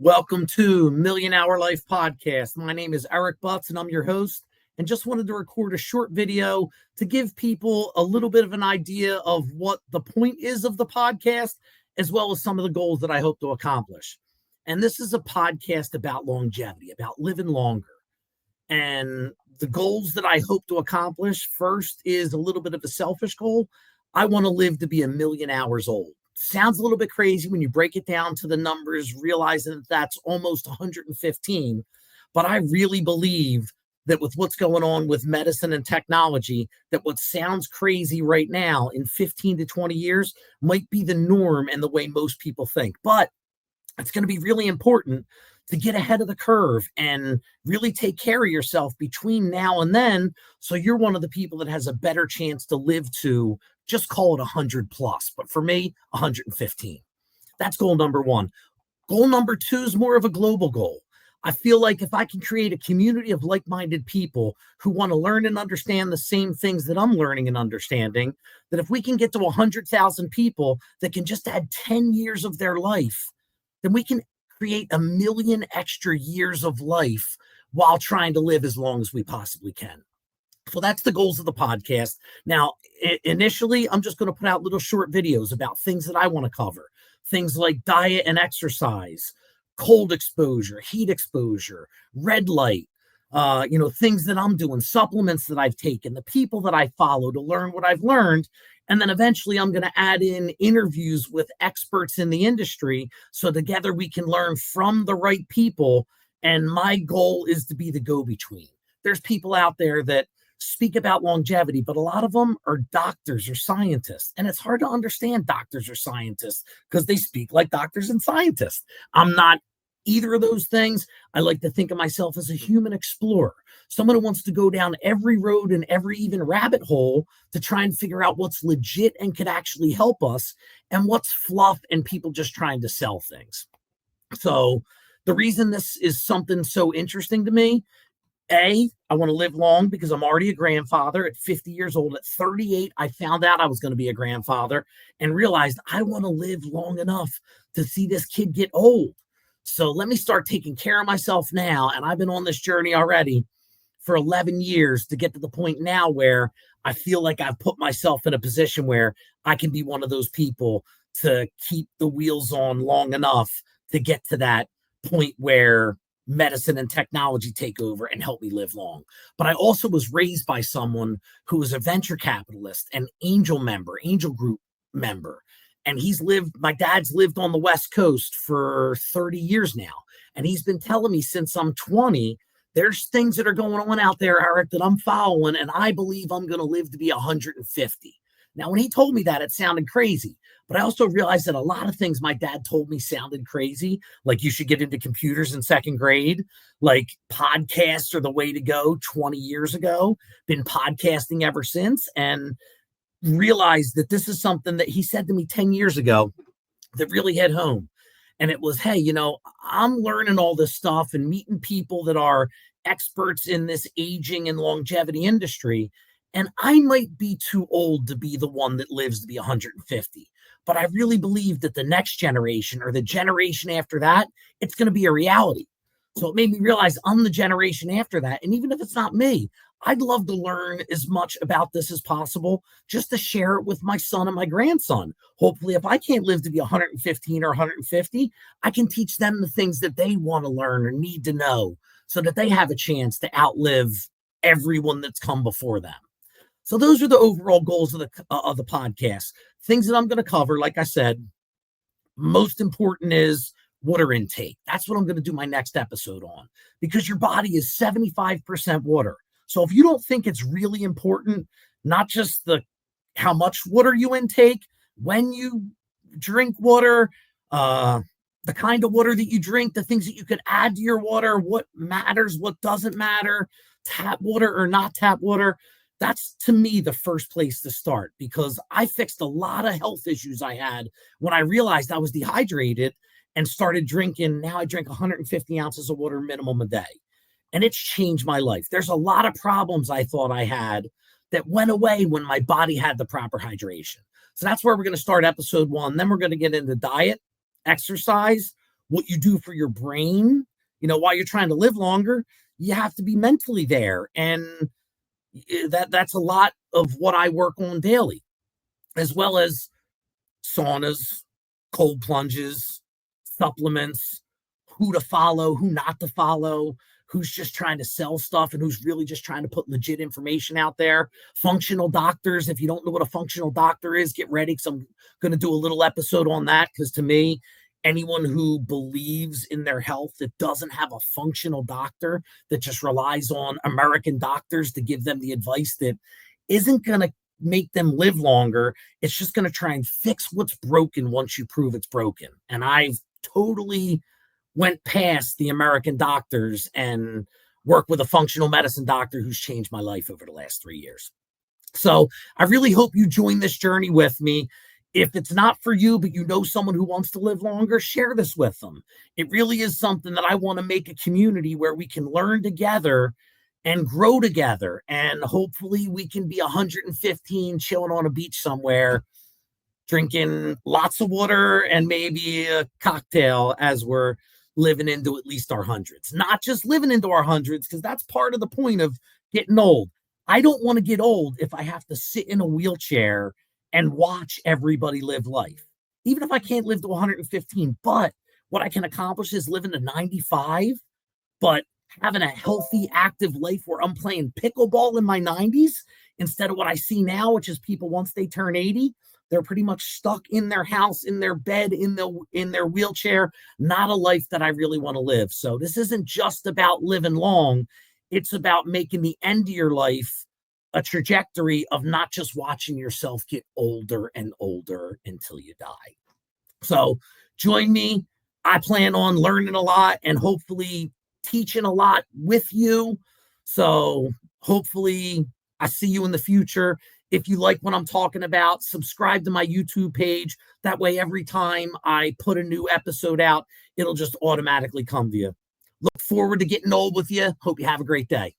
Welcome to Million Hour Life Podcast. My name is Eric Butts and I'm your host. And just wanted to record a short video to give people a little bit of an idea of what the point is of the podcast, as well as some of the goals that I hope to accomplish. And this is a podcast about longevity, about living longer. And the goals that I hope to accomplish first is a little bit of a selfish goal. I want to live to be 1,000,000 hours old. Sounds a little bit crazy when you break it down to the numbers, realizing that that's almost 115. But I really believe that with what's going on with medicine and technology, that what sounds crazy right now in 15 to 20 years might be the norm and the way most people think. But it's going to be really important to get ahead of the curve and really take care of yourself between now and then. So you're one of the people that has a better chance to live to, just call it 100 plus. But for me, 115. That's goal number one. Goal number two is more of a global goal. I feel like if I can create a community of like-minded people who want to learn and understand the same things that I'm learning and understanding, that if we can get to 100,000 people that can just add 10 years of their life, then we can create 1,000,000 extra years of life while trying to live as long as we possibly can. So that's the goals of the podcast. Now, initially, I'm just going to put out little short videos about things that I want to cover. Things like diet and exercise, cold exposure, heat exposure, red light, things that I'm doing, supplements that I've taken, the people that I follow to learn what I've learned. And then eventually I'm going to add in interviews with experts in the industry. So together we can learn from the right people. And my goal is to be the go-between. There's people out there that speak about longevity, but a lot of them are doctors or scientists. And it's hard to understand doctors or scientists because they speak like doctors and scientists. I'm not either of those things. I like to think of myself as a human explorer, someone who wants to go down every road and every even rabbit hole to try and figure out what's legit and could actually help us and what's fluff and people just trying to sell things. So the reason this is something so interesting to me, I want to live long because I'm already a grandfather at 50 years old. At 38, I found out I was going to be a grandfather and realized I want to live long enough to see this kid get old. So let me start taking care of myself now. And I've been on this journey already for 11 years to get to the point now where I feel like I've put myself in a position where I can be one of those people to keep the wheels on long enough to get to that point where medicine and technology take over and help me live long. But I also was raised by someone who was a venture capitalist, an angel group member. And my dad's lived on the West Coast for 30 years now. And he's been telling me since I'm 20, there's things that are going on out there, Eric, that I'm following. And I believe I'm going to live to be 150. Now, when he told me that, it sounded crazy. But I also realized that a lot of things my dad told me sounded crazy, like you should get into computers in second grade, like podcasts are the way to go 20 years ago, been podcasting ever since, and realized that this is something that he said to me 10 years ago that really hit home. And it was, hey, I'm learning all this stuff and meeting people that are experts in this aging and longevity industry. And I might be too old to be the one that lives to be 150. But I really believe that the next generation or the generation after that, it's going to be a reality. So it made me realize I'm the generation after that. And even if it's not me, I'd love to learn as much about this as possible just to share it with my son and my grandson. Hopefully, if I can't live to be 115 or 150, I can teach them the things that they want to learn or need to know so that they have a chance to outlive everyone that's come before them. So those are the overall goals of the podcast. Things that I'm going to cover, like I said, most important is water intake. That's what I'm going to do my next episode on, because your body is 75% water. So if you don't think it's really important, not just how much water you intake, when you drink water, the kind of water that you drink, the things that you could add to your water, what matters, what doesn't matter, tap water or not tap water, that's to me the first place to start, because I fixed a lot of health issues I had when I realized I was dehydrated and started drinking. Now I drink 150 ounces of water minimum a day. And it's changed my life. There's a lot of problems I thought I had that went away when my body had the proper hydration. So that's where we're going to start episode 1. Then we're going to get into diet, exercise, what you do for your brain, while you're trying to live longer, you have to be mentally there. And that's a lot of what I work on daily, as well as saunas, cold plunges, supplements, who to follow, who not to follow, who's just trying to sell stuff and who's really just trying to put legit information out there. Functional doctors, if you don't know what a functional doctor is, get ready, because I'm going to do a little episode on that, because to me, anyone who believes in their health that doesn't have a functional doctor, that just relies on American doctors to give them the advice that isn't going to make them live longer, it's just going to try and fix what's broken once you prove it's broken. And I've totally went past the American doctors and worked with a functional medicine doctor who's changed my life over the last 3 years. So I really hope you join this journey with me. If it's not for you, but you know someone who wants to live longer, share this with them. It really is something that I want to make a community where we can learn together and grow together. And hopefully we can be 115 chilling on a beach somewhere, drinking lots of water and maybe a cocktail as we're living into at least our hundreds. Not just living into our hundreds, because that's part of the point of getting old. I don't want to get old if I have to sit in a wheelchair and watch everybody live life, even if I can't live to 115. But what I can accomplish is living to 95, but having a healthy, active life where I'm playing pickleball in my 90s instead of what I see now, which is people, once they turn 80, they're pretty much stuck in their house, in their bed, in their wheelchair. Not a life that I really want to live. So this isn't just about living long. It's about making the end of your life a trajectory of not just watching yourself get older and older until you die. So join me. I plan on learning a lot and hopefully teaching a lot with you. So hopefully I see you in the future. If you like what I'm talking about, subscribe to my YouTube page. That way, every time I put a new episode out, it'll just automatically come to you. Look forward to getting old with you. Hope you have a great day.